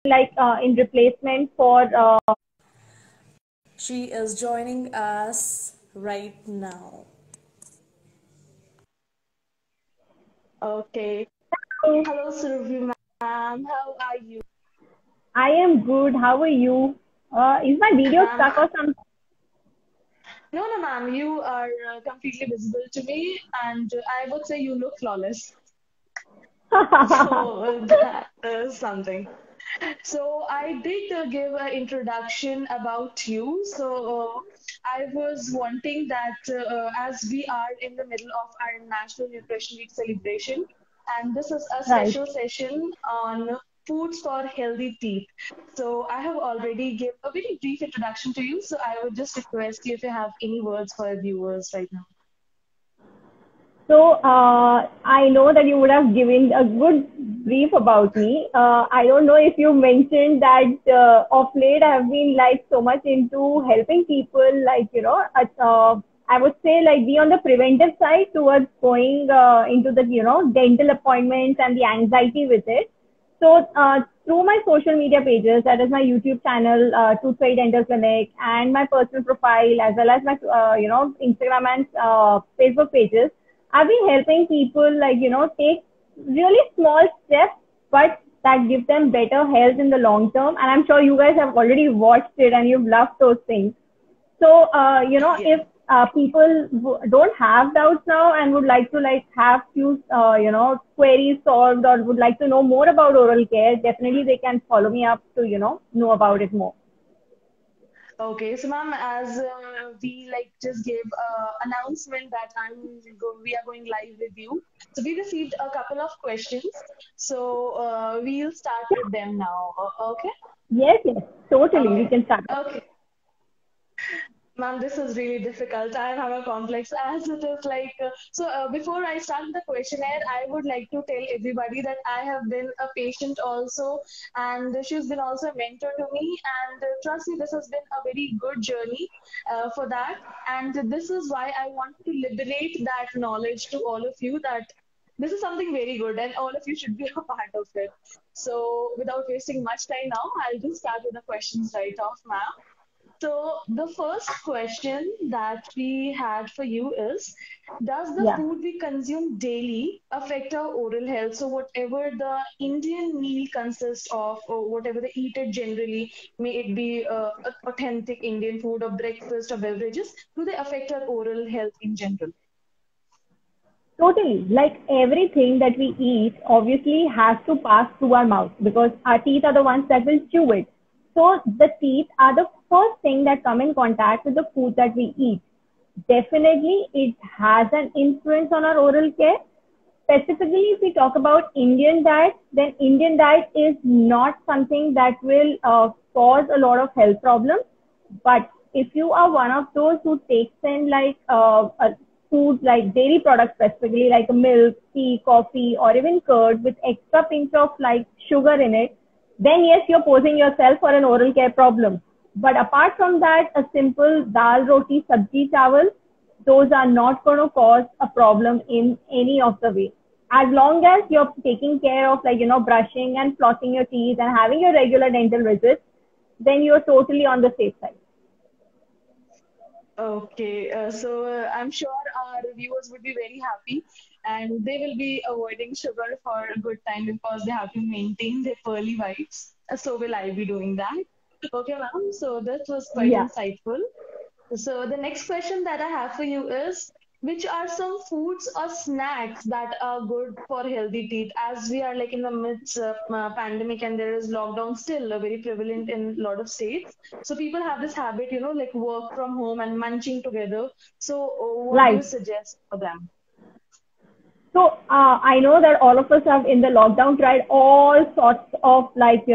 like in replacement for She is joining us right now. Okay. Hello, Surabhi ma'am. How are you? I am good. How are you? Is my video Ma'am, stuck or something? no, no, ma'am. You are completely visible to me, and I would say you look flawless. So that is something. So I did give an introduction about you. So I was wanting that as we are in the middle of our National Nutrition Week celebration, and this is a Right. special session on foods for healthy teeth. So I have already given a very brief introduction to you. So I would just request you if you have any words for our viewers right now. So I know that you would have given a good brief about me. I don't know if you mentioned that of late I have been like so much into helping people, like I would say like be on the preventive side towards going into the dental appointments and the anxiety with it. So through my social media pages, that is my YouTube channel, Tooth Fairy Dental Clinic, and my personal profile, as well as my Instagram and Facebook pages, I've been helping people like take really small steps, but that give them better health in the long term. And I'm sure you guys have already watched it and you've loved those things. So, Yeah. if people don't have doubts now and would like to like have few, queries solved or would like to know more about oral care, definitely they can follow me up to, know about it more. Okay, so ma'am, as we like just gave announcement that we are going live with you. So we received a couple of questions. So we'll start with them now. Okay? Yes, yes, totally. We Okay. can start. Okay. Ma'am, this is really difficult. I have a complex as it is like before I start the questionnaire, I would like to tell everybody that I have been a patient also, and she's been also a mentor to me. And trust me, this has been a very good journey for that. And this is why I want to liberate that knowledge to all of you that this is something very good, and all of you should be a part of it. So, without wasting much time now, I'll just start with the questions right off, ma'am. So, the first question that we had for you is, does the Yeah. food we consume daily affect our oral health? So, whatever the Indian meal consists of, or whatever they eat it generally, may it be authentic Indian food or breakfast or beverages, do they affect our oral health in general? Totally. Like everything that we eat obviously has to pass through our mouth because our teeth are the ones that will chew it. So the teeth are the first thing that come in contact with the food that we eat. Definitely, it has an influence on our oral care. Specifically, if we talk about Indian diet, then Indian diet is not something that will cause a lot of health problems. But if you are one of those who takes in like a food like dairy products specifically like milk, tea, coffee, or even curd with extra pinch of like sugar in it, then yes, you're posing yourself for an oral care problem. But apart from that, a simple dal, roti, sabji, chawal, those are not going to cause a problem in any of the way. As long as you're taking care of like, brushing and flossing your teeth and having your regular dental visits, then you're totally on the safe side. Okay, so I'm sure our viewers would be very happy and they will be avoiding sugar for a good time because they have to maintain their pearly whites. So will I be doing that? Okay, ma'am. So that was quite Yeah. insightful. So the next question that I have for you is, which are some foods or snacks that are good for healthy teeth? As we are like in the midst of pandemic and there is lockdown still very prevalent in a lot of states. So people have this habit, like work from home and munching together. So what do you Right. suggest for them? So I know that all of us have in the lockdown tried all sorts of like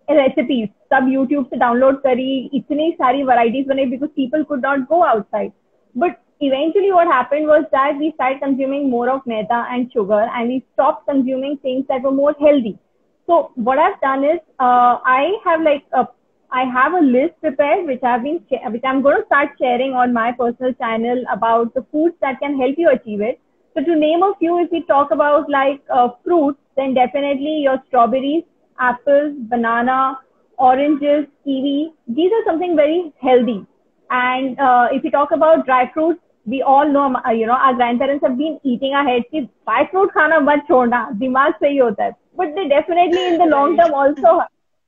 recipes. सब YouTube से download करी इतनी सारी varieties बनाई because people could not go outside. But eventually what happened was that we started consuming more of maida and sugar and we stopped consuming things that were more healthy. So what I've done is I have a list prepared which I'm going to start sharing on my personal channel about the foods that can help you achieve it. So to name a few, if we talk about like fruits, then definitely your strawberries apples, banana, oranges, kiwi. These are something very healthy. And if you talk about dry fruits, we all know, our grandparents have been eating our heads कि dry fruit खाना मत छोड़ना, दिमाग सही होता है. But they definitely in the long term also,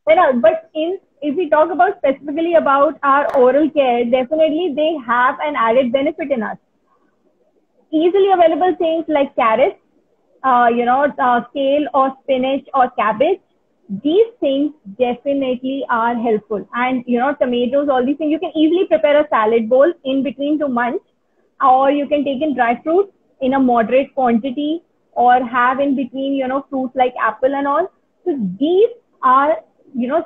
but if we talk about specifically about our oral care, definitely they have an added benefit in us. Easily available things like carrots, kale or spinach or cabbage. These things definitely are helpful. And, tomatoes, all these things, you can easily prepare a salad bowl in between to munch, or you can take in dry fruits in a moderate quantity, or have in between, fruits like apple and all. So these are,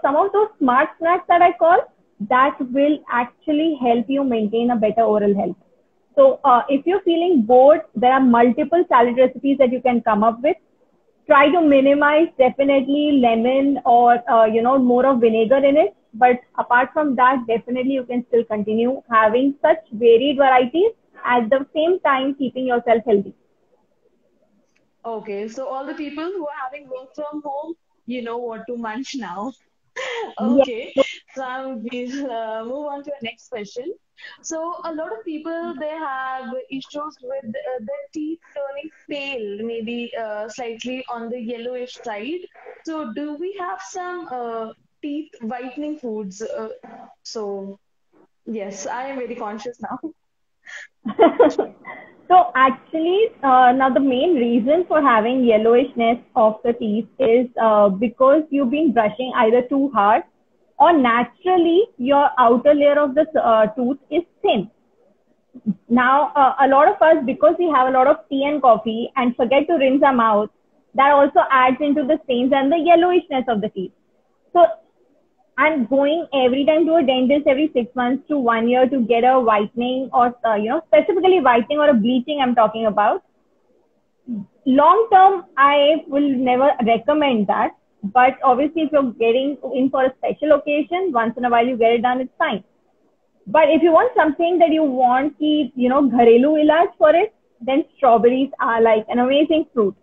some of those smart snacks that I call that will actually help you maintain a better oral health. So if you're feeling bored, there are multiple salad recipes that you can come up with. Try to minimize definitely lemon or, more of vinegar in it. But apart from that, definitely you can still continue having such varied varieties at the same time keeping yourself healthy. Okay, so all the people who are having work from home, you know what to munch now. Yes. Okay, so we'll move on to our next question. So a lot of people they have issues with their teeth turning pale, maybe slightly on the yellowish side. So do we have some teeth whitening foods? So yes, I am very conscious now. So actually, now the main reason for having yellowishness of the teeth is because you've been brushing either too hard or naturally your outer layer of the tooth is thin. Now, a lot of us, because we have a lot of tea and coffee and forget to rinse our mouth, that also adds into the stains and the yellowishness of the teeth. So and going every time to a dentist every 6 months to 1 year to get a whitening or, specifically whitening or a bleaching I'm talking about. Long term, I will never recommend that. But obviously, if you're getting in for a special occasion, once in a while you get it done, it's fine. But if you want something that you want, gharelu ilaj for it, then strawberries are like an amazing fruit.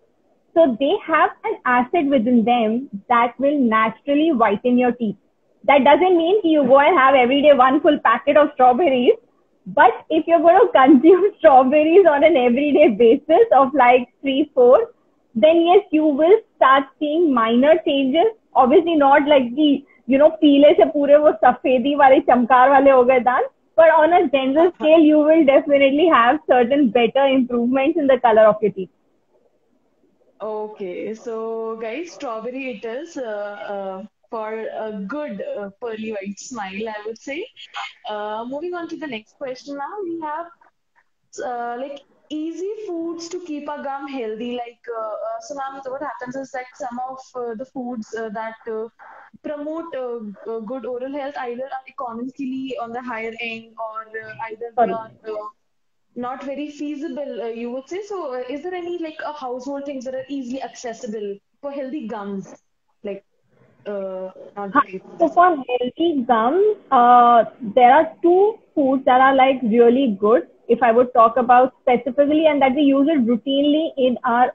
So they have an acid within them that will naturally whiten your teeth. That doesn't mean you go and have every day one full packet of strawberries. But if you're going to consume strawberries on an everyday basis of like 3-4, then yes, you will start seeing minor changes. Obviously not like the, पीले से पूरे वो सफेदी वाले चमकार वाले हो गए दांत. But on a general scale, you will definitely have certain better improvements in the color of your teeth. Okay, so guys, strawberry it is for a good pearly white smile, I would say. Moving on to the next question now, we have like easy foods to keep our gum healthy. So ma'am, what happens is that some of the foods that promote good oral health either are economically on the higher end or either they Sorry. are not very feasible, you would say. So, is there any like a household things that are easily accessible for healthy gums? Like, not very. So for healthy gums, there are two foods that are like really good. If I would talk about specifically, and that we use it routinely in our,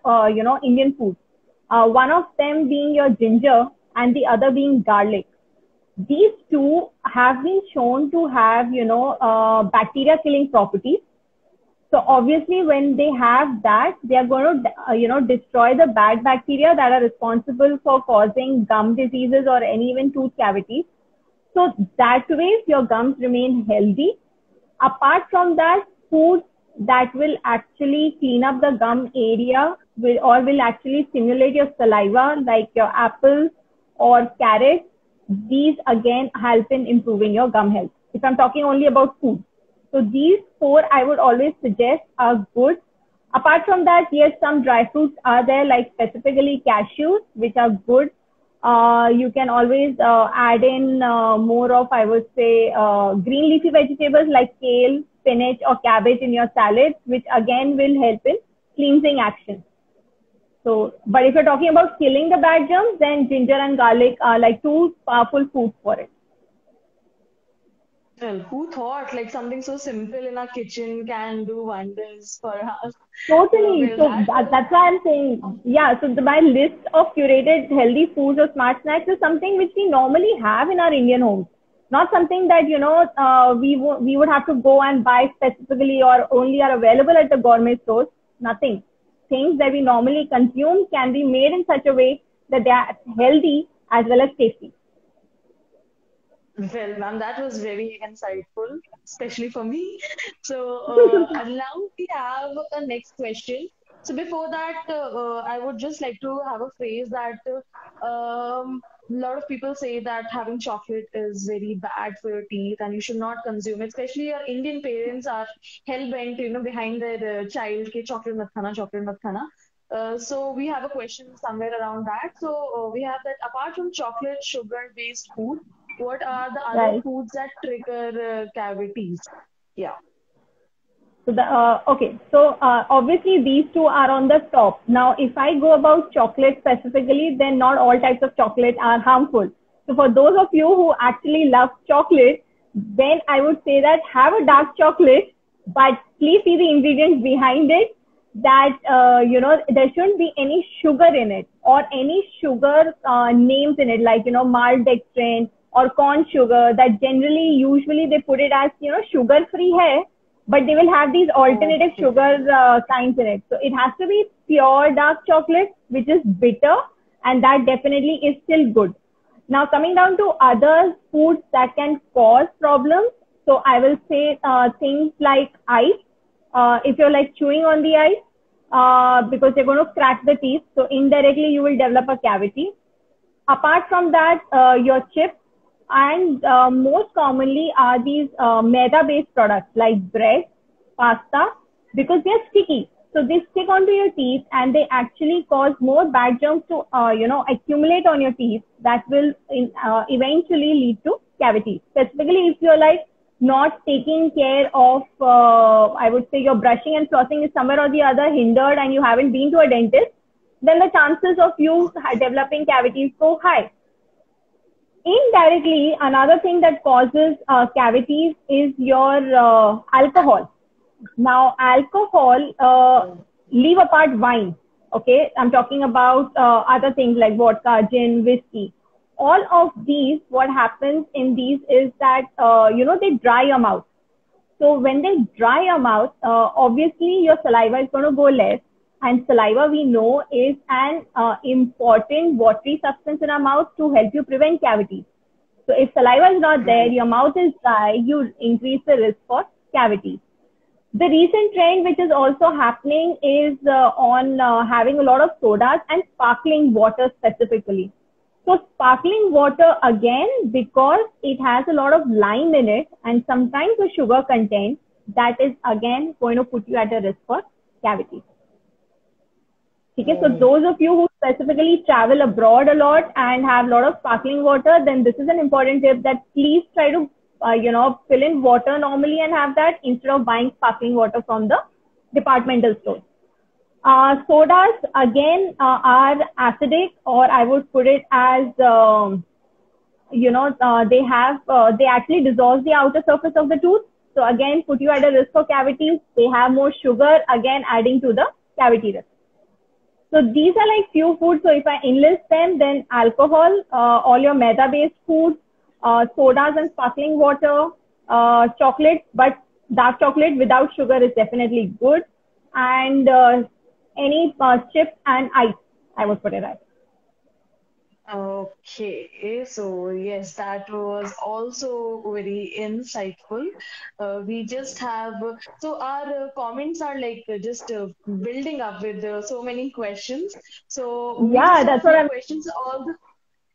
Indian food. One of them being your ginger and the other being garlic. These two have been shown to have, bacteria killing properties. So obviously, when they have that, they are going to, destroy the bad bacteria that are responsible for causing gum diseases or any even tooth cavities. So that way, your gums remain healthy. Apart from that, foods that will actually clean up the gum area will actually stimulate your saliva, like your apples or carrots. These again help in improving your gum health. If I'm talking only about food. So these four I would always suggest are good. Apart from that, yes, some dry fruits are there, like specifically cashews, which are good. You can always add in more of, I would say, green leafy vegetables like kale, spinach, or cabbage in your salad, which again will help in cleansing action. So, but if you're talking about killing the bad germs, then ginger and garlic are like two powerful foods for it. Well, who thought like something so simple in our kitchen can do wonders for us? Totally. Well, So that was that's why I'm saying, yeah. So my list of curated healthy foods or smart snacks is something which we normally have in our Indian homes, not something that we would have to go and buy specifically or only are available at the gourmet stores. Nothing. Things that we normally consume can be made in such a way that they are healthy as well as tasty. well, ma'am, that was very insightful, especially for me. So and now we have a next question. So before that, I would just like to have a phrase that a lot of people say that having chocolate is very bad for your teeth and you should not consume it. Especially your Indian parents are hell bent, behind their child ke chocolate mat khana, chocolate mat khana. So we have a question somewhere around that. So we have that apart from chocolate, sugar-based food, what are the other Right. foods that trigger cavities? Yeah. So obviously these two are on the top. Now, if I go about chocolate specifically, then not all types of chocolate are harmful. So for those of you who actually love chocolate, then I would say that have a dark chocolate, but please see the ingredients behind it. That there shouldn't be any sugar in it or any sugar names in it, like maltodextrin or corn sugar. That generally, usually they put it as sugar-free hai, but they will have these alternative Okay. sugar kinds in it. So it has to be pure dark chocolate, which is bitter, and that definitely is still good. Now, coming down to other foods that can cause problems, so I will say things like ice. If you're like chewing on the ice, because you're going to crack the teeth, so indirectly you will develop a cavity. Apart from that, your chips and most commonly are these maida-based products like bread, pasta, because they're sticky. So they stick onto your teeth and they actually cause more bad germs to accumulate on your teeth. That will eventually lead to cavities. Specifically, if you're like not taking care of, I would say your brushing and flossing is somewhere or the other hindered and you haven't been to a dentist, then the chances of you developing cavities go high. Indirectly, another thing that causes cavities is your alcohol. Now, alcohol, leave apart wine. Okay, I'm talking about other things like vodka, gin, whiskey. All of these, what happens in these is that they dry your mouth. So when they dry your mouth, obviously your saliva is going to go less. And saliva, we know, is an important watery substance in our mouth to help you prevent cavities. So if saliva is not there, Right. your mouth is dry, you increase the risk for cavities. The recent trend which is also happening is on having a lot of sodas and sparkling water specifically. So sparkling water, again, because it has a lot of lime in it and sometimes the sugar content, that is again going to put you at a risk for cavities. Okay, so Oh. those of you who specifically travel abroad a lot and have a lot of sparkling water, then this is an important tip that please try to, fill in water normally and have that instead of buying sparkling water from the departmental store. Sodas again are acidic, or I would put it as they actually dissolve the outer surface of the tooth. So again, put you at a risk for cavities. They have more sugar, again adding to the cavity risk. So these are like few foods. So if I enlist them, then alcohol, all your maida-based foods, sodas and sparkling water, chocolate, but dark chocolate without sugar is definitely good. And any chips and ice, I would put it as. Okay, so yes, that was also very insightful. We just have so our comments are like just building up with so many questions. So we just Yeah, have that's a what few I'm. questions.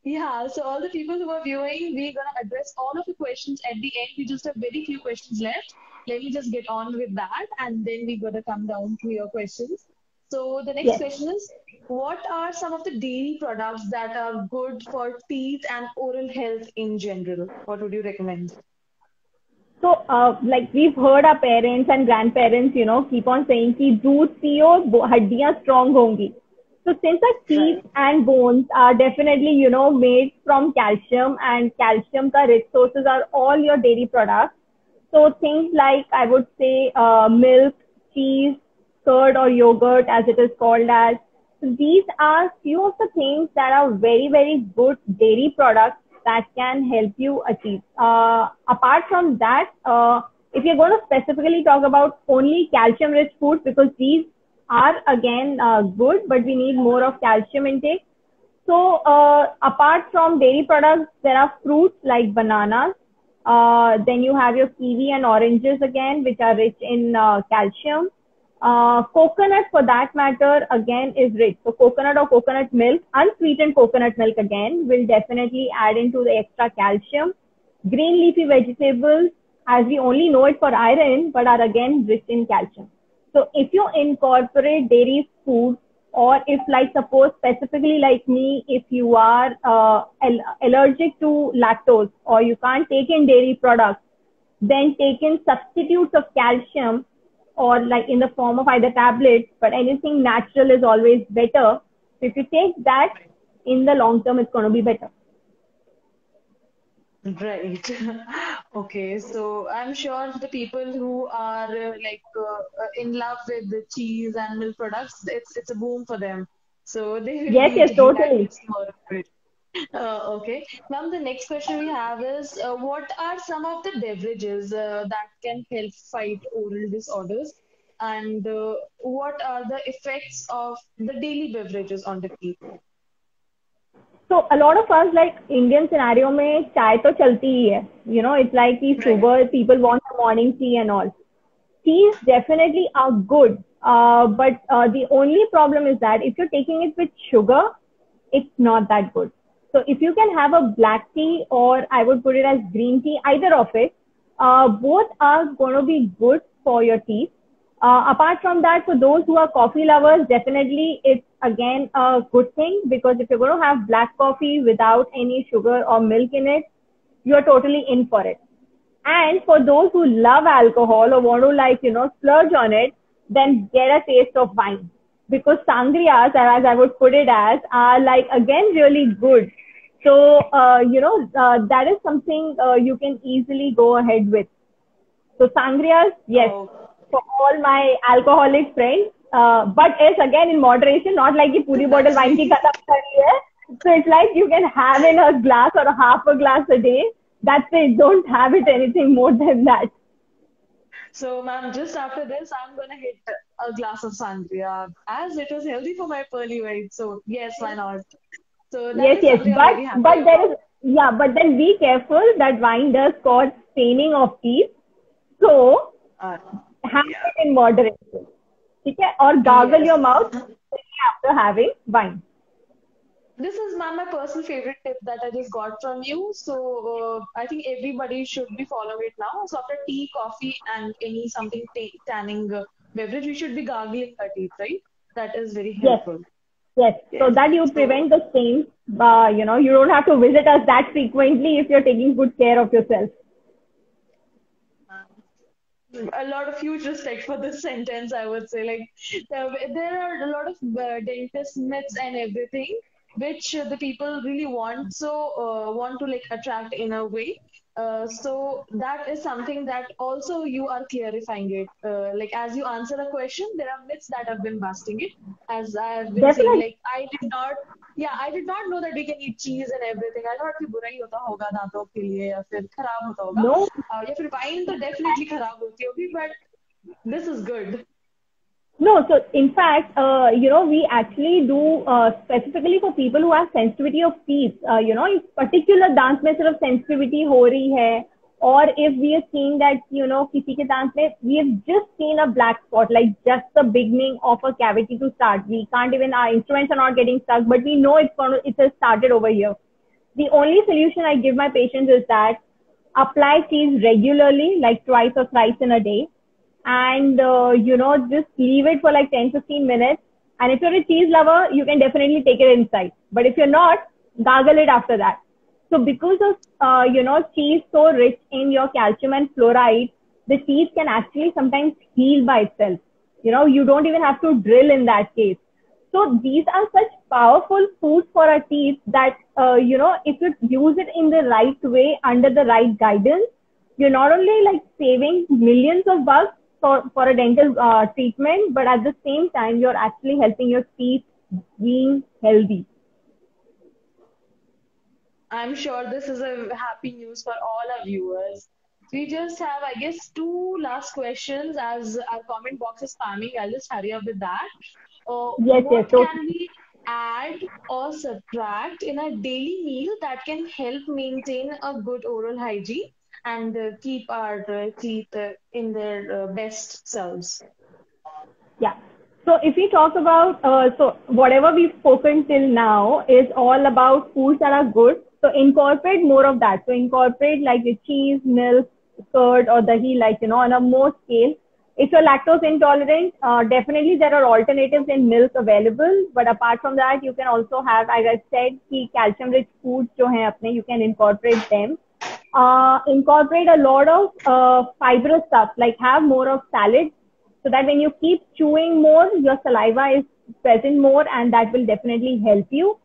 Yeah, so all the people who are viewing, we're gonna address all of the questions at the end. We just have very few questions left. Let me just get on with that, and then we're gonna come down to your questions. So the next Yes. question is, what are some of the dairy products that are good for teeth and oral health in general? What would you recommend? So, like we've heard our parents and grandparents, keep on saying कि दूध पियो हड्डियां strong होंगी. So since our teeth and bones are definitely, made from calcium, and calcium ka rich sources are all your dairy products. So things like, I would say, milk, cheese, curd or yogurt as it is called as. So these are few of the things that are very, very good dairy products that can help you achieve. Apart from that, if you're going to specifically talk about only calcium rich foods, because these are again good, but we need more of calcium intake. So apart from dairy products, there are fruits like bananas. Then you have your kiwi and oranges again, which are rich in calcium. Coconut, for that matter, again is rich. So coconut or coconut milk, unsweetened coconut milk again, will definitely add into the extra calcium. Green leafy vegetables, as we only know it for iron, but are again rich in calcium. So if you incorporate dairy foods, or if like suppose specifically like me, if you are allergic to lactose or you can't take in dairy products, then take in substitutes of calcium, or like in the form of either tablets, but anything natural is always better. So if you take that, in the long term, it's going to be better. Right. Okay. So I'm sure the people who are in love with the cheese and milk products, it's a boom for them. So they will Yes, be yes, taking totally. more of it. Okay. Ma'am, the next question we have is what are some of the beverages that can help fight oral disorders? And what are the effects of the daily beverages on the teeth? So a lot of us, like Indian scenario में चाय तो चलती ही है. It's like the Right. sugar, people want the morning tea and all. Teas definitely are good. But the only problem is that if you're taking it with sugar, it's not that good. So if you can have a black tea, or I would put it as green tea, either of it, both are going to be good for your teeth. Apart from that, for those who are coffee lovers, definitely it's again a good thing, because if you're going to have black coffee without any sugar or milk in it, you're totally in for it. And for those who love alcohol or want to splurge on it, then get a taste of wine. Because sangrias, as I would put it as, are like again really good. So, that is something you can easily go ahead with. So sangrias, yes, Oh, for all my alcoholic friends. But it's again in moderation, not like the puri bottle wine ki naturally. khatam kari hai. So it's like you can have in a glass or half a glass a day. That's it. Don't have it anything more than that. So, ma'am, just after this, I'm gonna hit a glass of sangria as it is healthy for my pearly whites. So, yes, why not? So that Yes, is yes. something I'm But very happy but there about. is, yeah. But then be careful that wine does cause staining of teeth. So Uh, have yeah. it in moderation. Okay? Or gargle Yes. your mouth after having wine. This is, ma'am, my personal favorite tip that I just got from you. So I think everybody should be following it now. So after tea, coffee, and any something tanning beverage, we should be gargling our teeth, right? That is very Yes. helpful. Yes, so Yes. that you So prevent the stains. You don't have to visit us that frequently if you're taking good care of yourself. a lot of huge respect for this sentence, I would say. Like, there are a lot of dentist myths and everything, which the people really want, so want to like attract in a way. So that is something that also you are clarifying it. Like as you answer a question, there are myths that have been busting it. As I have been saying, Definitely. like I did not know that we can eat cheese and everything. I thought कि बुरा ही होता होगा दांतों के लिए या फिर खराब होता होगा. No. या फिर वाइन तो definitely खराब होती होगी, but this is good. No, so in fact, we actually do specifically for people who have sensitivity of teeth. If particular दांत में सिर्फ sensitivity हो रही है, or if we are seeing that, किसी के दांत में we have just seen a black spot, like just the beginning of a cavity to start. We can't even, our instruments are not getting stuck, but we know it has started over here. The only solution I give my patients is that apply cheese regularly, like twice or thrice in a day, and just leave it for like 10-15 minutes. And if you're a cheese lover, you can definitely take it inside, but if you're not, gargle it after that. So because of cheese so rich in your calcium and fluoride, the teeth can actually sometimes heal by itself. You don't even have to drill in that case. So these are such powerful foods for our teeth that, if you use it in the right way under the right guidance, you're not only like saving millions of bucks for a dental treatment, but at the same time, you're actually helping your teeth being healthy. I'm sure this is a happy news for all our viewers. We just have, I guess, two last questions as our comment box is spamming. I'll just hurry up with that. Yes, yes. What So can we add or subtract in a daily meal that can help maintain a good oral hygiene and keep our teeth in their best selves? yeah. So if we talk about, so whatever we've spoken till now is all about foods that are good. So incorporate more of that. So incorporate like the cheese, milk, curd or dahi, like, on a more scale. If you're lactose intolerant, definitely there are alternatives in milk available. But apart from that, you can also have, as I said, the calcium rich foods jo hain apne, you can incorporate them. Incorporate a lot of fibrous stuff, like have more of salad, so that when you keep chewing more, your saliva is present more, and that will definitely help you.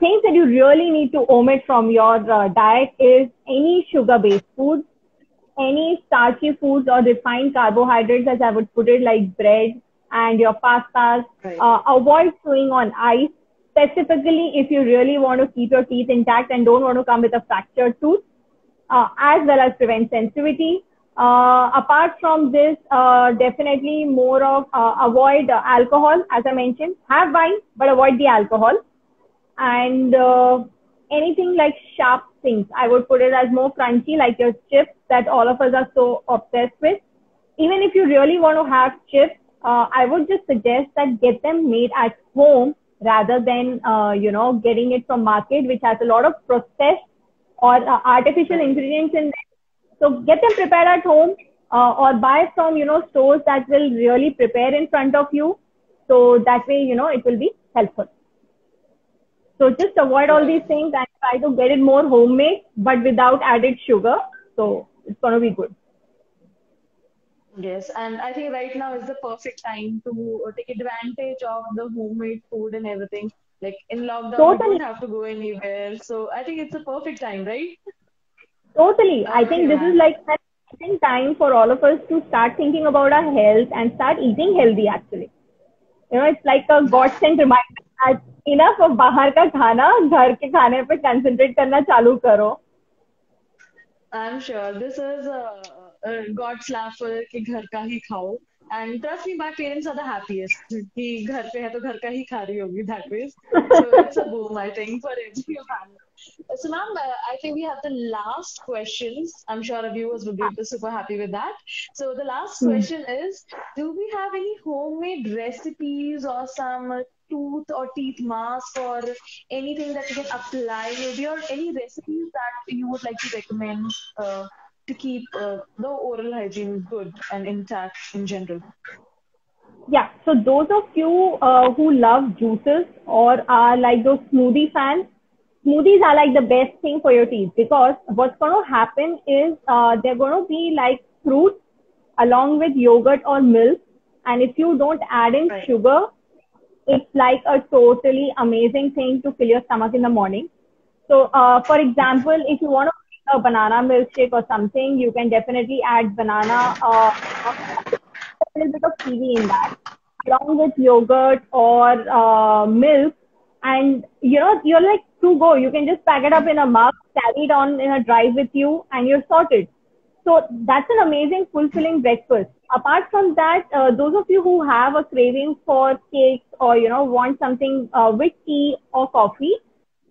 Things that you really need to omit from your diet is any sugar-based foods, any starchy foods or refined carbohydrates, as I would put it, like bread and your pastas. Right. Avoid chewing on ice, specifically if you really want to keep your teeth intact and don't want to come with a fractured tooth, as well as prevent sensitivity. Apart from this, definitely more of avoid alcohol, as I mentioned. Have wine, but avoid the alcohol. And anything like sharp things, I would put it as more crunchy, like your chips that all of us are so obsessed with. Even if you really want to have chips, I would just suggest that get them made at home rather than, getting it from market, which has a lot of processed or artificial ingredients in there. So get them prepared at home, or buy from, stores that will really prepare in front of you. So that way, it will be helpful. So just avoid all these things and try to get it more homemade, but without added sugar. So it's going to be good. Yes, and I think right now is the perfect time to take advantage of the homemade food and everything. Like in lockdown, we Totally. don't have to go anywhere. So I think it's a perfect time, right? Totally. I Okay, think this is ma'am. like an time for all of us to start thinking about our health and start eating healthy actually. It's like a godsend reminder that enough of बाहर का खाना, घर के खाने पे concentrate करना चालू करो. I'm sure this is a God slap for कि घर का ही खाओ. And trust me, my parents are the happiest. कि घर पे है तो घर का ही खा रही होगी that way. So it's a boom, I think, for every family. So, ma'am, I think we have the last questions. I'm sure our viewers will be super happy with that. So the last question is, do we have any homemade recipes or some tooth or teeth mask or anything that we can apply, maybe, or any recipes that you would like to recommend to keep the oral hygiene good and intact in general? Yeah, so those of you who love juices or are like those smoothie fans, smoothies are like the best thing for your teeth, because what's going to happen is they're going to be like fruit along with yogurt or milk. And if you don't add in Right. sugar, it's like a totally amazing thing to fill your stomach in the morning. So, for example, if you want to make a banana milkshake or something, you can definitely add banana, a little bit of kiwi in that, along with yogurt or milk. And, you're like to go. You can just pack it up in a mug, carry it on in a drive with you, and you're sorted. So that's an amazing, fulfilling breakfast. Apart from that, those of you who have a craving for cakes or, want something with tea or coffee,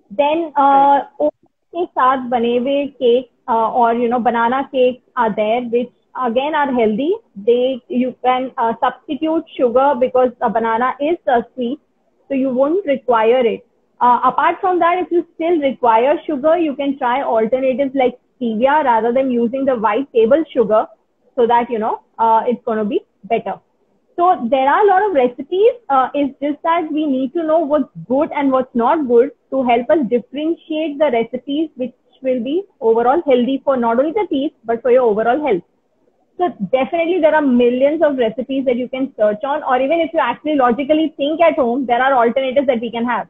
then Right. oats के साथ बने हुए cakes or, banana cakes are there, which again are healthy. You can substitute sugar because a banana is sweet, so you won't require it. Apart from that, if you still require sugar, you can try alternatives like stevia rather than using the white table sugar, so that, it's going to be better. So there are a lot of recipes. It's just that we need to know what's good and what's not good to help us differentiate the recipes which will be overall healthy for not only the teeth, but for your overall health. So definitely there are millions of recipes that you can search on, or even if you actually logically think at home, there are alternatives that we can have.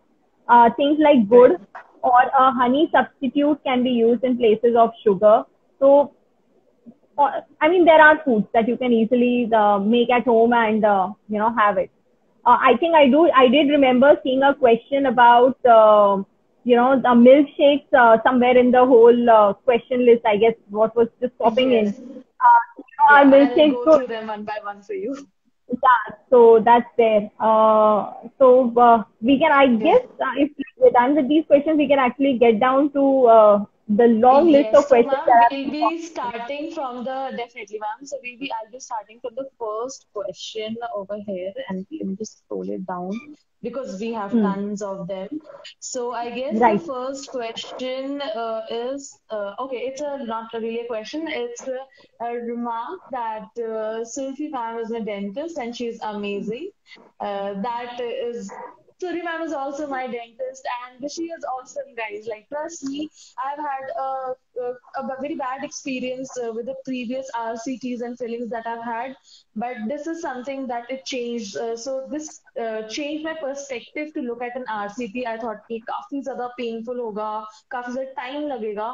Things like good or a honey substitute can be used in places of sugar. So, I mean, there are foods that you can easily make at home and, have it. I think I did remember seeing a question about, the milkshakes somewhere in the whole question list, I guess, what was just popping in. Yes. Our Yeah, I'll milkshakes, go through them one by one for you. yeah, so that's there. We can, I Yeah. guess, if we're done with these questions, we can actually get down to the long list of Yes, so questions ma'am, that we'll have be starting from the definitely, ma'am. I'll be starting from the first question over here, and let me just scroll it down because we have been. tons of them. So I guess the Right. first question is okay. It's not really a question. It's a remark that Sulfi ma'am is a dentist and she's amazing. That is. Suri ma'am is also my dentist, and she is awesome, guys. Like, trust me, I've had a very bad experience with the previous RCTs and fillings that I've had, but this is something that it changed. So this changed my perspective to look at an RCT. I thought कि काफी ज़्यादा painful होगा, काफी ज़्यादा time लगेगा,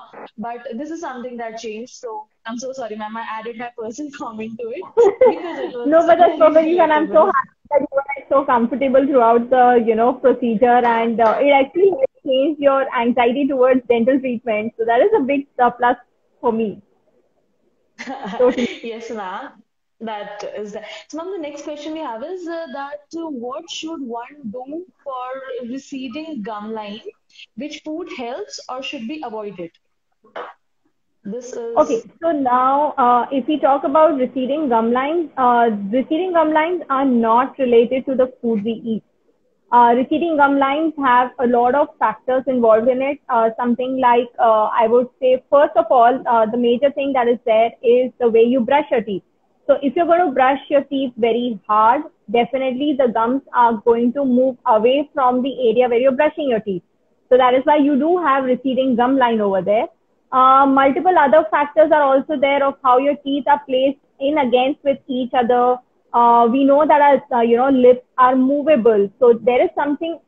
but this is something that changed. So I'm so sorry, ma'am. I added my personal comment to it because it No, was but that's very perfectly fine. I'm so relatable. happy that you were like so comfortable throughout the, procedure, and it actually changed your anxiety towards dental treatment. So that is a big plus for me. Totally. Yes, ma'am. That is that. So, ma'am, the next question we have is what should one do for receding gum line? Which food helps or should be avoided? This Okay, is so now if we talk about receding gum lines are not related to the food we eat. Receding gum lines have a lot of factors involved in it. Something like, I would say, first of all, the major thing that is there is the way you brush your teeth. So if you're going to brush your teeth very hard, definitely the gums are going to move away from the area where you're brushing your teeth. So that is why you do have receding gum line over there. Multiple other factors are also there of how your teeth are placed in against with each other. We know that our lips are movable, so there is something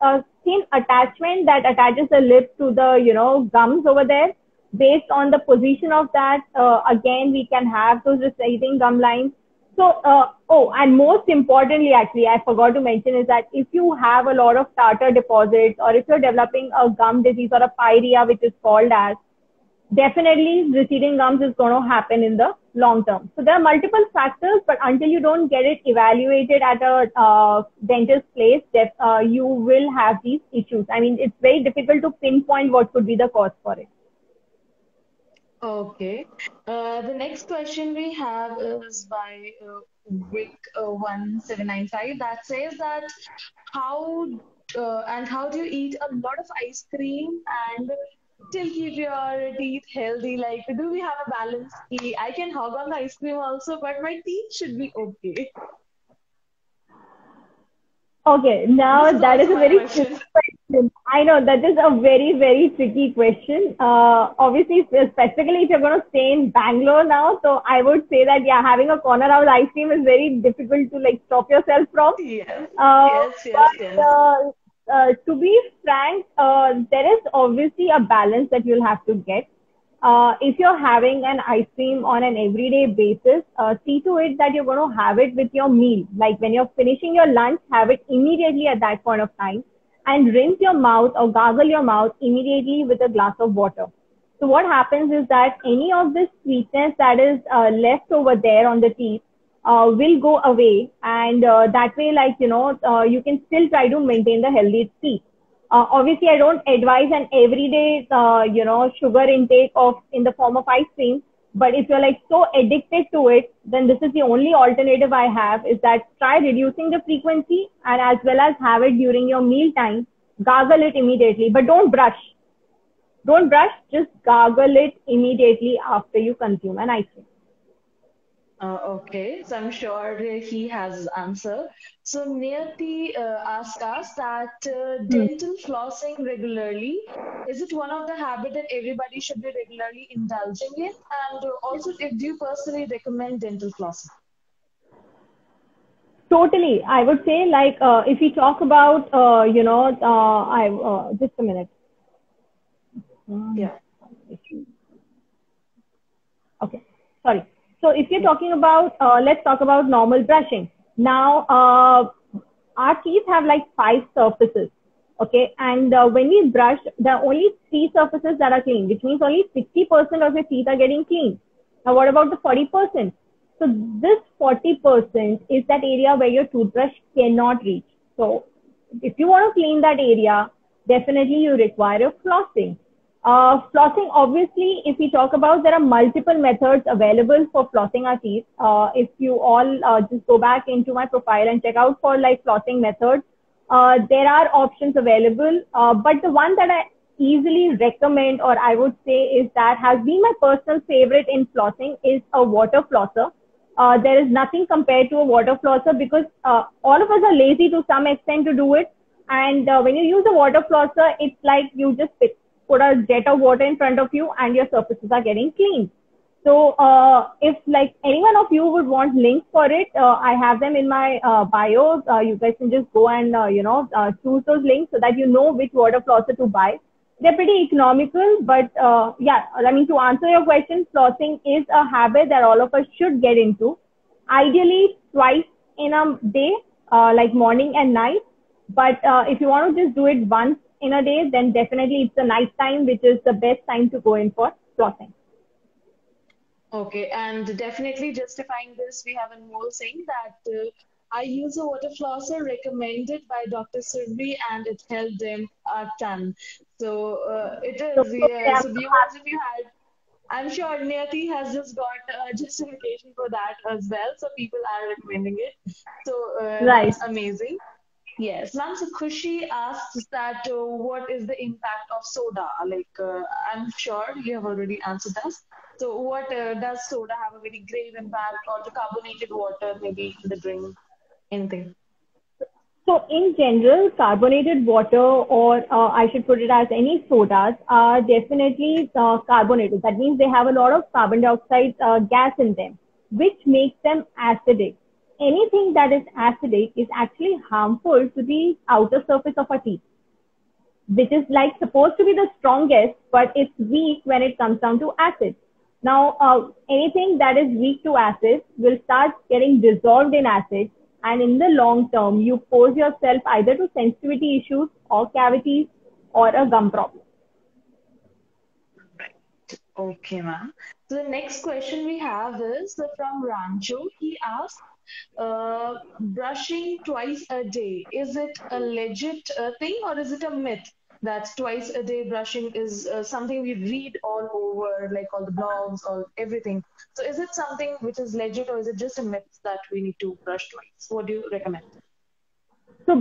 thin attachment that attaches the lip to the gums over there. Based on the position of that, again we can have those receding gum lines. So, and most importantly, actually, I forgot to mention is that if you have a lot of tartar deposits, or if you're developing a gum disease or a pyorrhea, which is called as, definitely receding gums is going to happen in the long term. So there are multiple factors, but until you don't get it evaluated at a dentist place, you will have these issues. I mean, it's very difficult to pinpoint what could be the cause for it. okay. The next question we have is by Vic1795 that says that how how do you eat a lot of ice cream and still keep your teeth healthy? Like, do we have a balance? I can hog on the ice cream also, but my teeth should be okay. Okay, This now is that is also a my very tricky question. question. I know that is a very, very tricky question. Obviously, specifically if you're going to stay in Bangalore now, so I would say that, yeah, having a corner house ice cream is very difficult to like stop yourself from. Yes, Uh, yes, yes, but yes. to be frank, there is obviously a balance that you'll have to get. If you're having an ice cream on an everyday basis, see to it that you're going to have it with your meal. Like when you're finishing your lunch, have it immediately at that point of time, and rinse your mouth or gargle your mouth immediately with a glass of water. So what happens is that any of this sweetness that is left over there on the teeth will go away, and that way, like, you can still try to maintain the healthy teeth. Obviously, I don't advise an everyday, sugar intake of in the form of ice cream. But if you're like so addicted to it, then this is the only alternative I have, is that try reducing the frequency, and as well as have it during your meal time. Gargle it immediately, but don't brush. Don't brush, just gargle it immediately after you consume an ice cream. Okay, so I'm sure he has his answer. So Niyati asked us that Hmm. dental flossing regularly, is it one of the habit that everybody should be regularly indulging in? And also, if do you personally recommend dental flossing? Totally. I would say, like, if we talk about, just a minute. Um, Yeah. Okay, sorry. So if you're talking about, let's talk about normal brushing. Now, our teeth have like five surfaces. Okay, and when we brush, there are only three surfaces that are clean, which means only 60% of your teeth are getting clean. Now, what about the 40%? So this 40% is that area where your toothbrush cannot reach. So if you want to clean that area, definitely you require a flossing. Flossing, obviously, if we talk about, there are multiple methods available for flossing our teeth. If you all just go back into my profile and check out for like flossing methods, there are options available. But the one that I easily recommend, or I would say, is that has been my personal favorite in flossing is a water flosser. There is nothing compared to a water flosser because all of us are lazy to some extent to do it. And when you use a water flosser, it's like you just put a jet of water in front of you and your surfaces are getting clean. So if like any one of you would want links for it, I have them in my bio. You guys can just go and choose those links so that you know which water flosser to buy. They're pretty economical, but yeah, I mean, to answer your question, flossing is a habit that all of us should get into. Ideally, twice in a day, like morning and night. But if you want to just do it once in a day, then definitely it's the night time, which is the best time to go in for flossing. Okay, and definitely justifying this, we have Anmol saying that I use a water flosser recommended by Dr. Surbi and it helped him a ton. So it So, is, okay, yeah. So viewers, if you had, I'm sure Niyati has just got justification for that as well. So people are recommending it. So right. that's amazing. Yes, ma'am. So Khushi asks that what is the impact of soda? Like, I'm sure you have already answered us. So, what does soda have a very grave impact, or the carbonated water, maybe in the drink, anything? So in general, carbonated water, or I should put it as any sodas, are definitely carbonated. That means they have a lot of carbon dioxide gas in them, which makes them acidic. Anything that is acidic is actually harmful to the outer surface of our teeth, which is like supposed to be the strongest, but it's weak when it comes down to acid. Now, anything that is weak to acid will start getting dissolved in acid, and in the long term, you pose yourself either to sensitivity issues or cavities or a gum problem. Okay, ma'am. So the next question we have is from Rancho. He asked, brushing twice a day, is it a legit thing or is it a myth that twice a day brushing is something we read all over, like all the blogs or everything? So is it something which is legit or is it just a myth that we need to brush twice? What do you recommend? So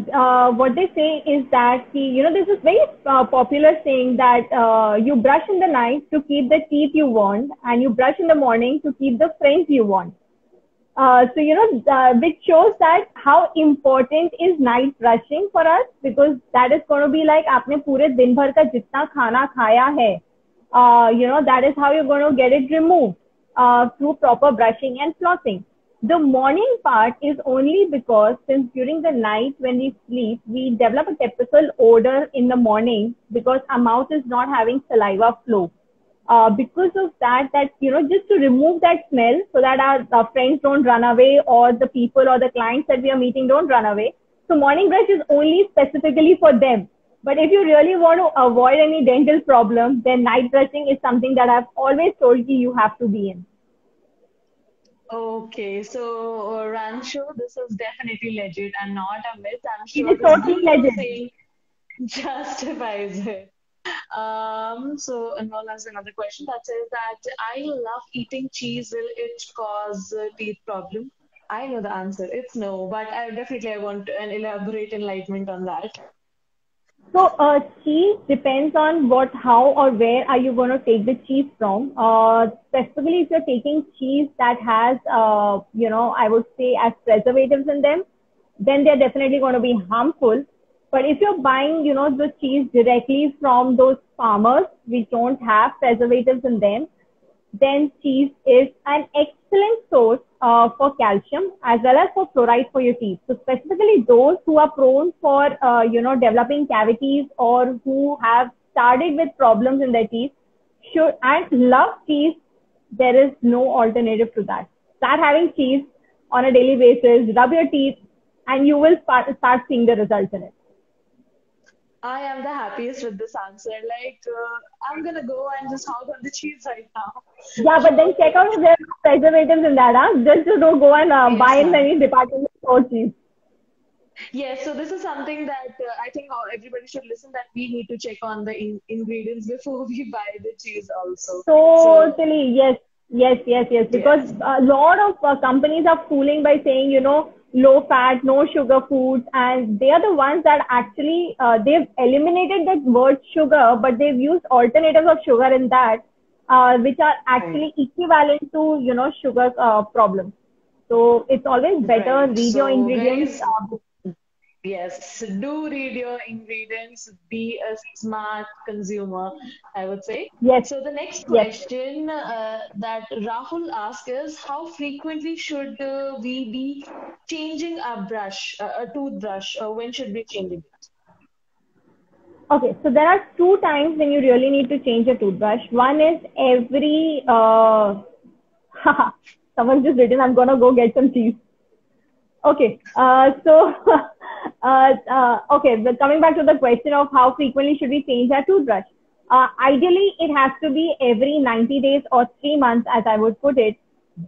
what they say is that there's this very popular saying that you brush in the night to keep the teeth you want, and you brush in the morning to keep the friends you want. Which shows that how important is night brushing for us, because that is going to be like आपने पूरे दिन भर का जितना खाना खाया है, that is how you're going to get it removed through proper brushing and flossing. The morning part is only because since during the night when we sleep, we develop a typical odor in the morning because our mouth is not having saliva flow. Because of that, just to remove that smell so that our friends don't run away, or the people or the clients that we are meeting don't run away. So morning brush is only specifically for them. But if you really want to avoid any dental problem, then night brushing is something that I've always told you have to be in. Okay, so Rancho, this is definitely legit and not a myth. I'm It sure is this totally beautiful legend. saying justifies it. So Anmol has another question that says that I love eating cheese. Will it cause teeth problem? I know the answer. It's no, but I definitely I want an elaborate enlightenment on that. So cheese depends on what, how, or where are you going to take the cheese from. Specifically, if you're taking cheese that has, I would say as preservatives in them, then they're definitely going to be harmful. But if you're buying, the cheese directly from those farmers which don't have preservatives in them, then cheese is an excellent source for calcium as well as for fluoride for your teeth. So specifically those who are prone for, developing cavities or who have started with problems in their teeth should and love cheese, there is no alternative to that. Start having cheese on a daily basis, rub your teeth, and you will start seeing the results in it. I am the happiest with this answer. Like, I'm gonna go and just hog on the cheese right now. Yeah, but then check out if there are preservatives in that, huh? Just to don't go and Yes, buy in ma'am. any department store cheese. Yes, so this is something that I think everybody should listen that we need to check on the ingredients before we buy the cheese also. So, Totally, yes, yes, yes, yes. Because yes. a lot of companies are fooling by saying, low fat, no sugar foods, and they are the ones that actually they've eliminated that word sugar, but they've used alternatives of sugar in that, which are Right. actually equivalent to, sugar problems. So it's always better Right. read your So, ingredients. guys, yes, do read your ingredients, be a smart consumer, I would say. Yes, So the next yes. question that Rahul asked is how frequently should we be changing a brush, a toothbrush, or when should we change it? Okay, so there are two times when you really need to change your toothbrush. One is every, someone just written, I'm gonna go get some cheese. Okay, okay, but coming back to the question of how frequently should we change our toothbrush? Ideally, it has to be every 90 days or 3 months, as I would put it.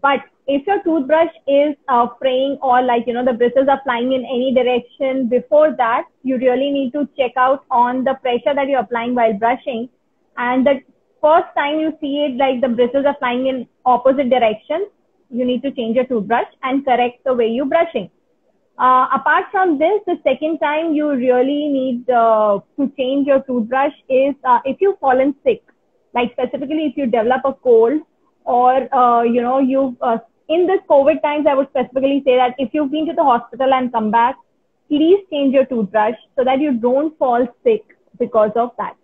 But if your toothbrush is fraying or like, the bristles are flying in any direction before that, you really need to check out on the pressure that you're applying while brushing. And the first time you see it, like the bristles are flying in opposite directions, you need to change your toothbrush and correct the way you're brushing. Apart from this, the second time you really need to change your toothbrush is if you've fallen sick, like specifically if you develop a cold or, in this COVID times, I would specifically say that if you've been to the hospital and come back, please change your toothbrush so that you don't fall sick because of that.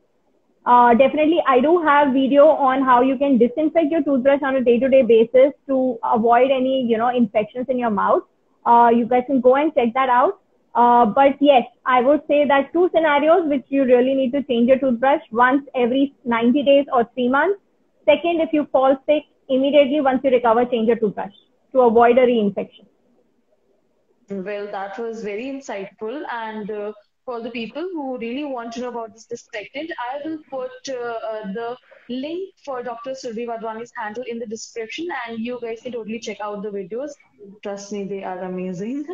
Definitely, I do have video on how you can disinfect your toothbrush on a day-to-day basis to avoid any, infections in your mouth. You guys can go and check that out. But yes, I would say that two scenarios which you really need to change your toothbrush once every 90 days or 3 months. Second, if you fall sick, immediately once you recover, change your toothbrush to avoid a reinfection. Well, that was very insightful. And for the people who really want to know about this second, I will put the link for Dr. Surbi Wadhwani's handle in the description, and you guys can totally check out the videos. Trust me, they are amazing.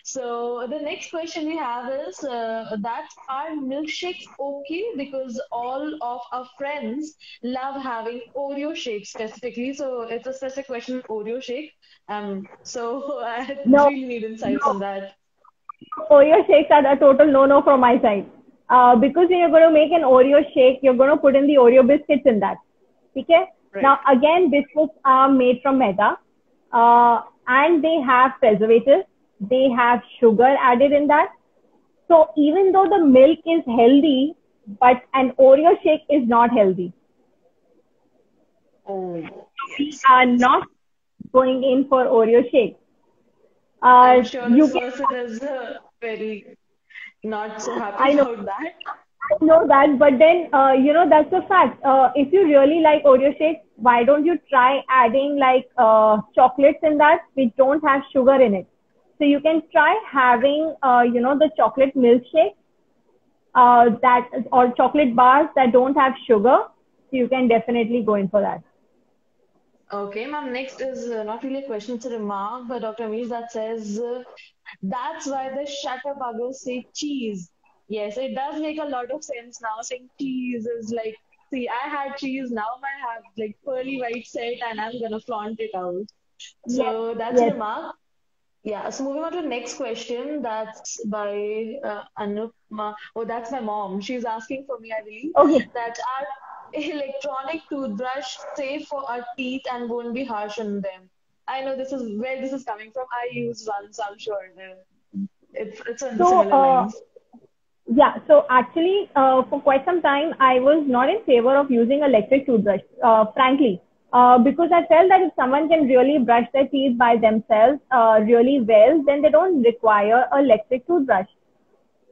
So the next question we have is that are milkshakes okay? Because all of our friends love having Oreo shakes specifically. So it's a specific question, Oreo shake. So I No, really need insights no. on that. Oreo shakes are a total no-no from my side. Because when you're going to make an Oreo shake, you're going to put in the Oreo biscuits in that. Okay? Right. Now, again, biscuits are made from maida, and they have preservatives. They have sugar added in that. So even though the milk is healthy, but an Oreo shake is not healthy. Oh, We yes. are not going in for Oreo shake. I'm sure You this can, person is very not so happy I know. about that. I know that, but then, that's a fact. If you really like Oreo shake, why don't you try adding like chocolates in that which don't have sugar in it? So you can try having, the chocolate milkshake that or chocolate bars that don't have sugar. So you can definitely go in for that. Okay, ma'am. Next is not really a question, it's a remark by Dr. Amish that says that's why the shutterbuggers say cheese. Yes, it does make a lot of sense now. Saying cheese is like, see, I had cheese, now I have like pearly white set, and I'm gonna flaunt it out. Yes, So that's a yes. remark. Yeah, so moving on to the next question, that's by Anupma. Oh, that's my mom. She's asking for me, I believe, Okay. that are electronic toothbrush safe for our teeth and won't be harsh on them? I know this is where this is coming from. I used one, so I'm sure it's on the So, similar lines. yeah, so actually, for quite some time, I was not in favor of using electric toothbrush, frankly, because I felt that if someone can really brush their teeth by themselves really well, then they don't require an electric toothbrush.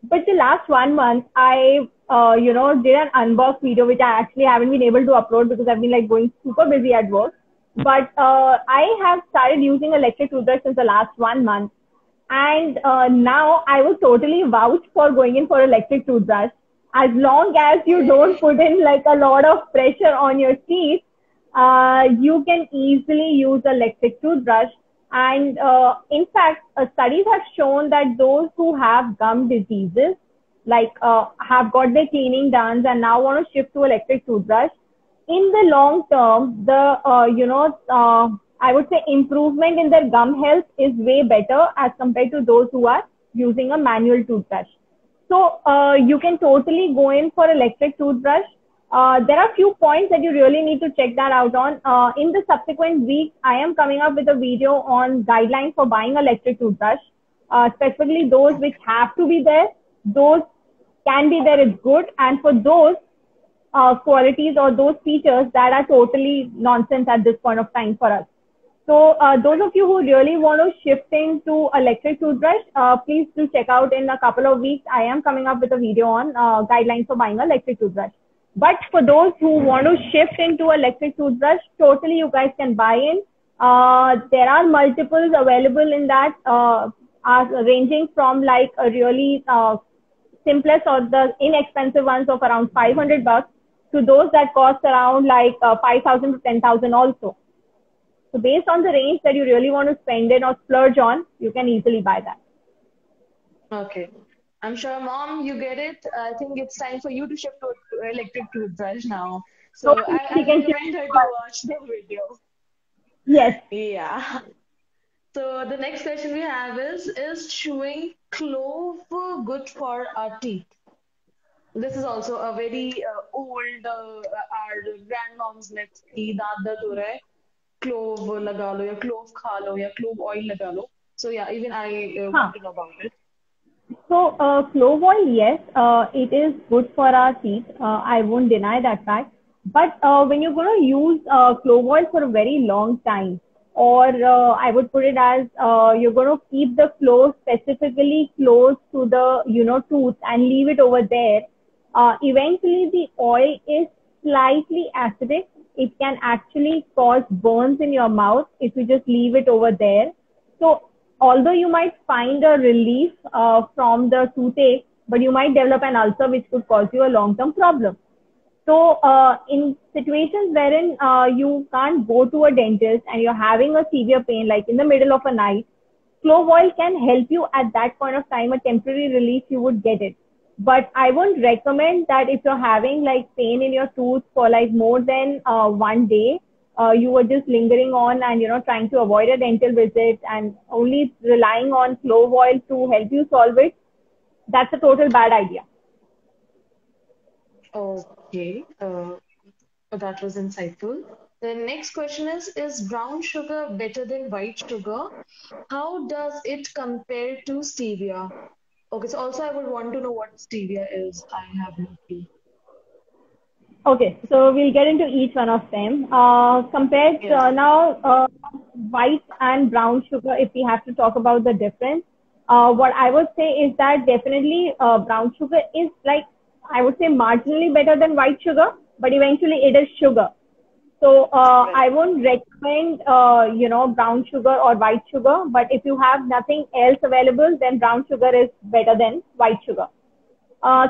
But the last 1 month, I, did an unbox video, which I actually haven't been able to upload because I've been like going super busy at work. But I have started using electric toothbrush since the last 1 month. And now I would totally vouch for going in for electric toothbrush. As long as you don't put in like a lot of pressure on your teeth, you can easily use electric toothbrush. And in fact, studies have shown that those who have gum diseases, like have got their cleaning done and now want to shift to electric toothbrush, in the long term, the I would say improvement in their gum health is way better as compared to those who are using a manual toothbrush. So you can totally go in for electric toothbrush. There are few points that you really need to check that out on. In the subsequent weeks, I am coming up with a video on guidelines for buying electric toothbrush, specifically those which have to be there. Those can be there is good, and for those qualities or those features that are totally nonsense at this point of time for us. So those of you who really want to shift into electric toothbrush, please do check out in a couple of weeks. I am coming up with a video on guidelines for buying electric toothbrush. But for those who want to shift into electric toothbrush, totally you guys can buy in. There are multiples available in that, ranging from like a really simplest or the inexpensive ones of around $500 to those that cost around like 5,000 to 10,000 also. So based on the range that you really want to spend in or splurge on, you can easily buy that. Okay. I'm sure, Mom, you get it. I think it's time for you to shift to electric toothbrush now. So So you I'll can shift. recommend her to watch the video. Yes. Yeah. So the next question we have is chewing clove good for our teeth? This is also a very old, our grandmoms ने की आदत हो रहा है clove लगा लो या clove खा लो या clove oil लगा लो. So yeah, even I Huh. want to know about it. So clove oil, yes, it is good for our teeth. I won't deny that fact. But when you're going to use clove oil for a very long time, or I would put it as you're going to keep the clove specifically close to the tooth and leave it over there. Eventually, the oil is slightly acidic. It can actually cause burns in your mouth if you just leave it over there. So although you might find a relief from the toothache, but you might develop an ulcer which could cause you a long-term problem. So in situations wherein you can't go to a dentist and you're having a severe pain, like in the middle of a night, clove oil can help you at that point of time, a temporary relief, you would get it. But I won't recommend that if you're having like pain in your tooth for like more than 1 day, you were just lingering on and trying to avoid a dental visit and only relying on clove oil to help you solve it. That's a total bad idea. Okay, that was insightful. The next question is brown sugar better than white sugar? How does it compare to stevia? Okay, so also I would want to know what stevia is. I have no clue. Okay, so we'll get into each one of them. Compared Yeah. now, white and brown sugar, if we have to talk about the difference, what I would say is that definitely brown sugar is like, I would say marginally better than white sugar, but eventually it is sugar. So I won't recommend, brown sugar or white sugar, but if you have nothing else available, then brown sugar is better than white sugar.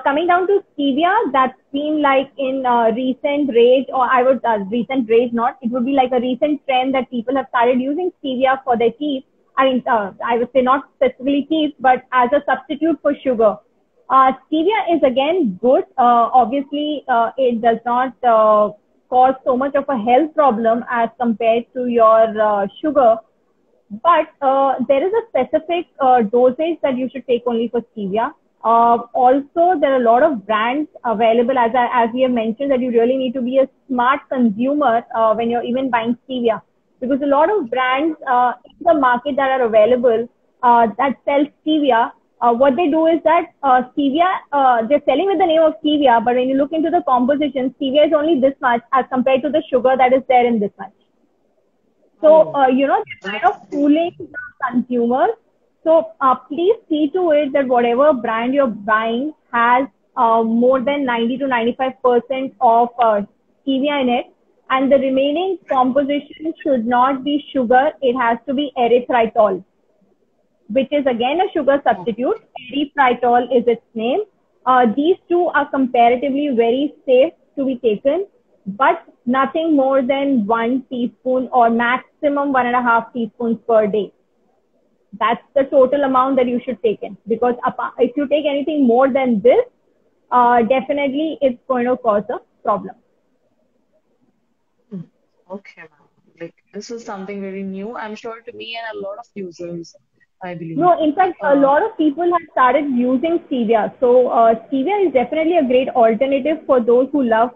Coming down to stevia, that's been like in recent rage, or I would recent rage not. It would be like a recent trend that people have started using stevia for their teeth. I mean, I would say not specifically teeth, but as a substitute for sugar. Stevia is again good. Obviously, it does not cause so much of a health problem as compared to your sugar. But there is a specific dosage that you should take only for stevia. Also, there are a lot of brands available, as we have mentioned, that you really need to be a smart consumer when you're even buying stevia, because a lot of brands in the market that are available that sell stevia, what they do is that stevia, they're selling with the name of stevia, but when you look into the composition, stevia is only this much as compared to the sugar that is there in this much. So, they're kind of fooling the consumers. So, please see to it that whatever brand you're buying has more than 90 to 95% of stevia in it. And the remaining composition should not be sugar. It has to be erythritol, which is again a sugar substitute. Erythritol is its name. These two are comparatively very safe to be taken, but nothing more than 1 teaspoon or maximum 1.5 teaspoons per day. That's the total amount that you should take in, because if you take anything more than this, definitely it's going to cause a problem. Okay, ma'am. Like this is something very new, I'm sure, to me and a lot of users, I believe. No, in fact, a lot of people have started using stevia. So stevia is definitely a great alternative for those who love,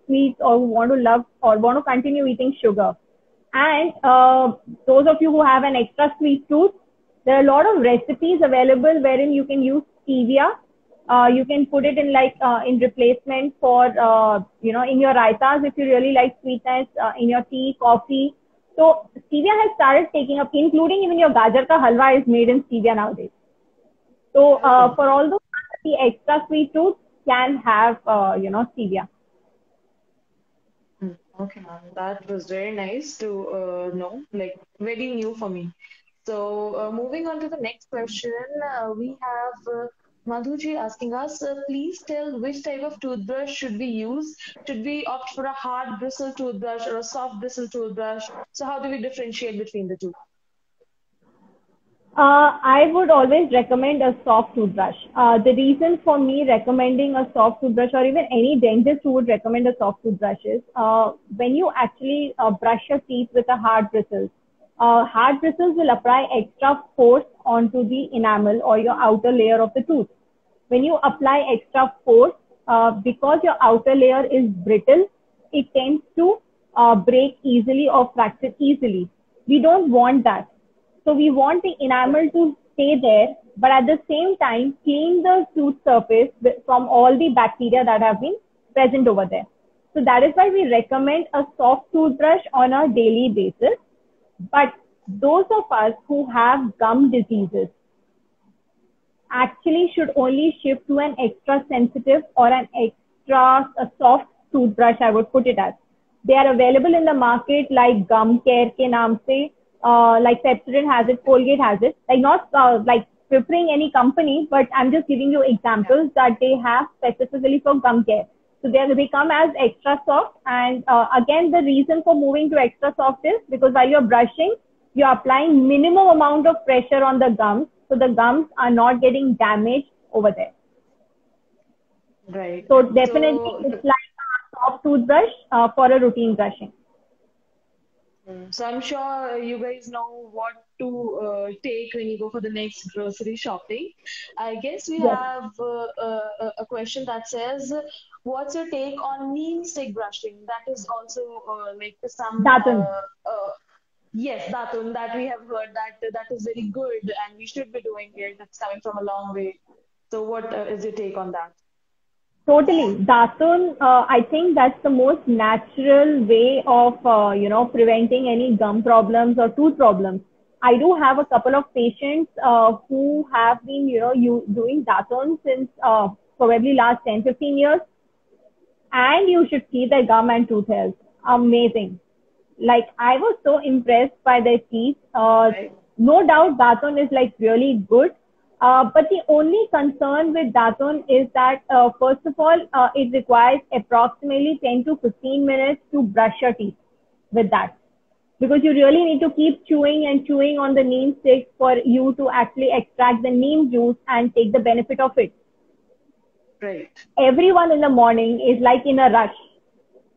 sweets, or who want to love or want to continue eating sugar. And those of you who have an extra sweet tooth, there are a lot of recipes available wherein you can use stevia. You can put it in in replacement for, in your raitas if you really like sweetness, in your tea, coffee. So stevia has started taking up, including even your gajar ka halwa is made in stevia nowadays. So for all those the extra sweet tooth can have, stevia. Okay, ma'am. That was very nice to know, like very new for me. So, moving on to the next question, we have Madhuji asking us, please tell which type of toothbrush should we use? Should we opt for a hard bristle toothbrush or a soft bristle toothbrush? So, how do we differentiate between the two? I would always recommend a soft toothbrush. The reason for me recommending a soft toothbrush, or even any dentist who would recommend a soft toothbrush, is when you actually brush your teeth with a hard bristles will apply extra force onto the enamel or your outer layer of the tooth. When you apply extra force, because your outer layer is brittle, it tends to break easily or fracture easily. We don't want that. So we want the enamel to stay there, but at the same time, clean the tooth surface from all the bacteria that have been present over there. So that is why we recommend a soft toothbrush on a daily basis. But those of us who have gum diseases actually should only shift to an extra sensitive or an extra soft toothbrush, I would put it as. They are available in the market like Gum Care ke naam se. Like Pepsodent has it, Colgate has it. Like not like preferring any company, but I'm just giving you examples that they have specifically for gum care. So they come as extra soft. And again, the reason for moving to extra soft is because while you're brushing, you're applying minimum amount of pressure on the gums. So the gums are not getting damaged over there. Right. So definitely it's like a soft toothbrush for a routine brushing. So I'm sure you guys know what to take when you go for the next grocery shopping. I guess we have a question that says, what's your take on neem stick brushing? That is also like some Datun. Yes, Datun, that we have heard that is very good and we should be doing it. It's coming from a long way. So what is your take on that? Totally. Datun, I think that's the most natural way of, preventing any gum problems or tooth problems. I do have a couple of patients who have been, doing Datun since probably last 10, 15 years. And you should see their gum and tooth health. Amazing. Like, I was so impressed by their teeth. No doubt Datun is like really good. But the only concern with Datun is that, first of all, it requires approximately 10 to 15 minutes to brush your teeth with that. Because you really need to keep chewing and chewing on the neem stick for you to actually extract the neem juice and take the benefit of it. Right. Everyone in the morning is like in a rush.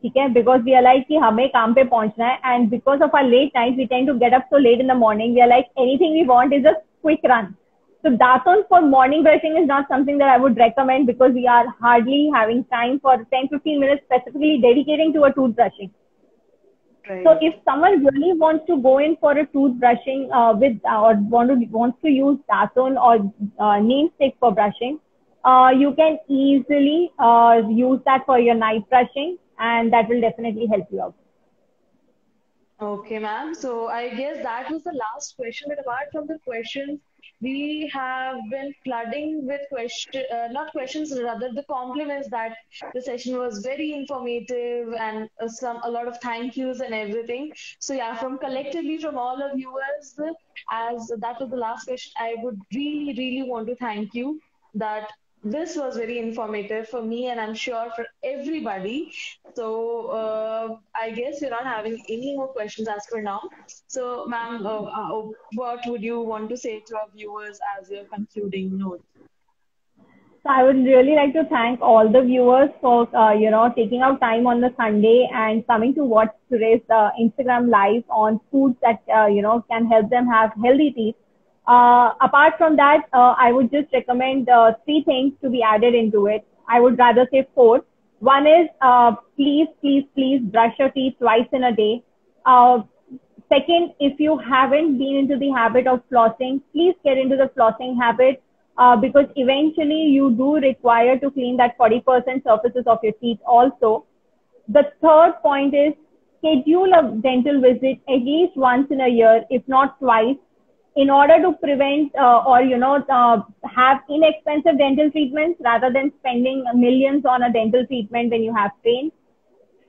ठीक है, because we are like कि हमें काम पे पहुंचना है, and because of our late nights we tend to get up so late in the morning. We are like anything we want is a quick run. So Daton for morning brushing is not something that I would recommend because we are hardly having time for 10-15 minutes specifically dedicating to a toothbrushing. Right. So if someone really wants to go in for a toothbrushing or wants to use Daton or neem stick for brushing, you can easily use that for your night brushing, and that will definitely help you out. Okay, ma'am. So I guess that was the last question. But apart from the questions, we have been flooding with not questions, rather the compliments that the session was very informative and a lot of thank yous and everything. So yeah, from collectively from all of viewers, as that was the last question, I would really, really want to thank you that this was very informative for me and I'm sure for everybody. So I guess you're not having any more questions as for now. So, ma'am, what would you want to say to our viewers as your concluding note? So I would really like to thank all the viewers for taking out time on the Sunday and coming to watch today's Instagram live on foods that can help them have healthy teeth. Apart from that, I would just recommend 3 things to be added into it. I would rather say 4. One is please brush your teeth twice in a day. Second, if you haven't been into the habit of flossing, please get into the flossing habit because eventually you do require to clean that 40% surfaces of your teeth also. The third point is schedule a dental visit at least once in a year, if not twice, in order to prevent have inexpensive dental treatments rather than spending millions on a dental treatment when you have pain.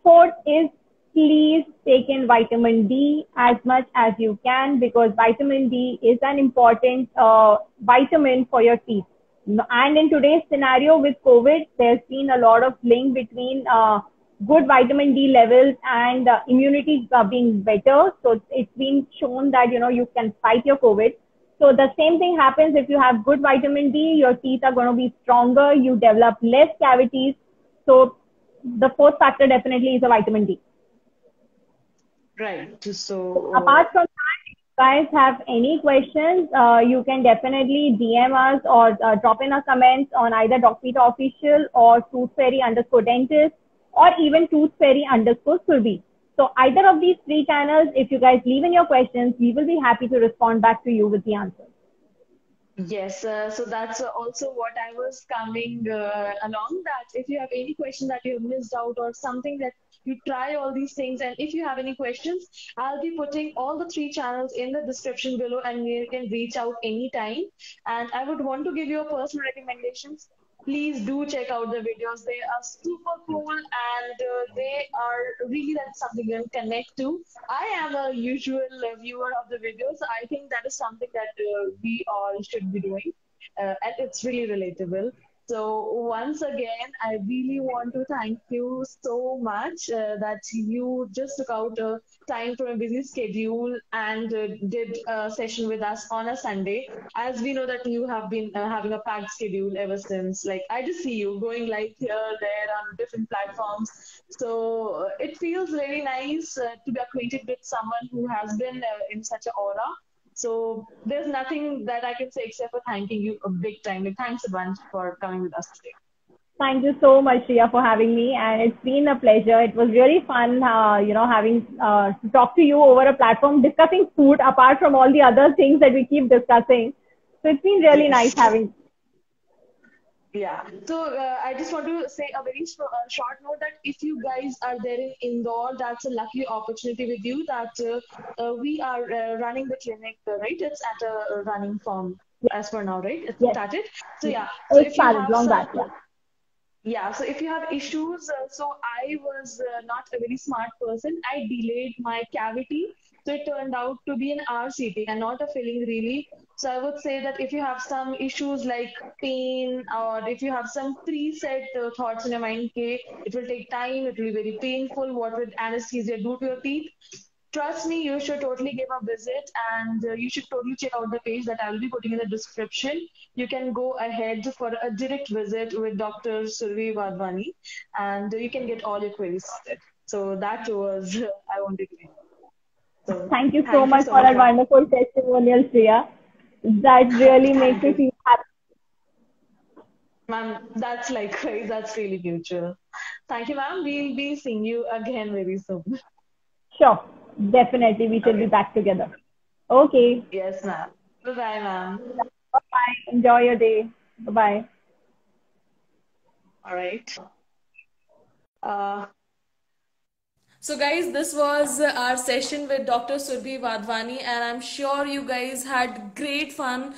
Fourth is please take in vitamin D as much as you can because vitamin D is an important vitamin for your teeth. And in today's scenario with COVID, there's been a lot of link between good vitamin D levels and immunity being better. So it's been shown that, you can fight your COVID. So the same thing happens if you have good vitamin D, your teeth are going to be stronger, you develop less cavities. So the fourth factor definitely is a vitamin D. Right. So apart from that, if you guys have any questions, you can definitely DM us or drop in a comments on either Docpita Official or toothfairy_dentist or even toothfairy_Surbi. So either of these 3 channels, if you guys leave in your questions, we will be happy to respond back to you with the answers. Yes, so that's also what I was coming along, that if you have any question that you have missed out or something that you try all these things, and if you have any questions, I'll be putting all the 3 channels in the description below and you can reach out anytime. And I would want to give you a personal recommendations. Please do check out the videos. They are super cool and they are really, that's something you can connect to. I am a usual viewer of the videos. I think that is something that we all should be doing. And it's really relatable. So once again, I really want to thank you so much that you just took out time from a busy schedule and did a session with us on a Sunday. As we know that you have been having a packed schedule ever since. Like I just see you going live here, there on different platforms. So it feels really nice to be acquainted with someone who has been in such an aura. So there's nothing that I can say except for thanking you a big time. Like, thanks a bunch for coming with us today. Thank you so much, Shriya, for having me. And it's been a pleasure. It was really fun, having to talk to you over a platform discussing food apart from all the other things that we keep discussing. So it's been really nice having. Yeah. So I just want to say a very short note that if you guys are there in Indore, that's a lucky opportunity with you that we are running the clinic, right? It's at a running form as for now, right? It's started. So yeah. So if you have long back, yeah, so if you have issues, so I was not a very smart person. I delayed my cavity. So it turned out to be an RCT and not a filling really. So I would say that if you have some issues like pain or if you have some preset thoughts in your mind, okay, it will take time, it will be very painful, what would anesthesia do to your teeth? Trust me, you should totally give a visit and you should totally check out the page that I will be putting in the description. You can go ahead for a direct visit with Dr. Survi Wadhwani and you can get all your queries sorted. So that was I wanted to end. So Thank you so thank you much so for much, that ma'am. wonderful testimonial, Shreya. That really makes Thank me you, feel happy. ma'am. That's likewise. That's really mutual. Thank you, ma'am. We'll be seeing you again very soon. Sure, definitely we shall be Okay. back together. Okay, Yes, ma'am. Bye bye, ma'am. bye bye. Enjoy your day. Bye bye. All right. Uh, So guys, this was our session with Dr. Surbhi Wadhwani, and I'm sure you guys had great fun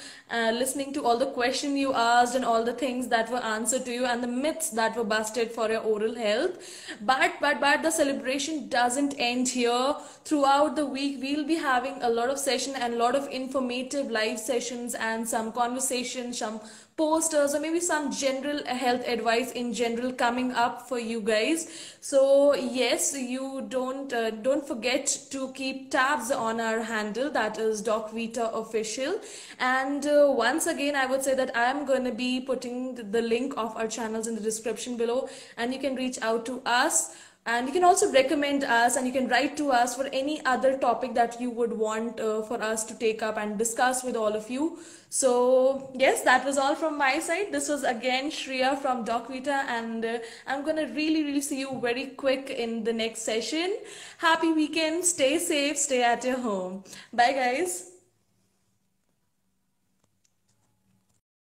listening to all the questions you asked and all the things that were answered to you and the myths that were busted for your oral health. But the celebration doesn't end here. Throughout the week, we'll be having a lot of session and a lot of informative live sessions and some conversations, some posters, or maybe some general health advice in general coming up for you guys. So yes, you don't forget to keep tabs on our handle, that is Doc Vita Official. And once again, I would say that I am going to be putting the link of our channels in the description below, and you can reach out to us, and you can also recommend us, and you can write to us for any other topic that you would want for us to take up and discuss with all of you. So yes, that was all from my side. This was again Shreya from Doc Vita, and I'm gonna really see you very quick in the next session. Happy weekend, stay safe, stay at your home. Bye guys.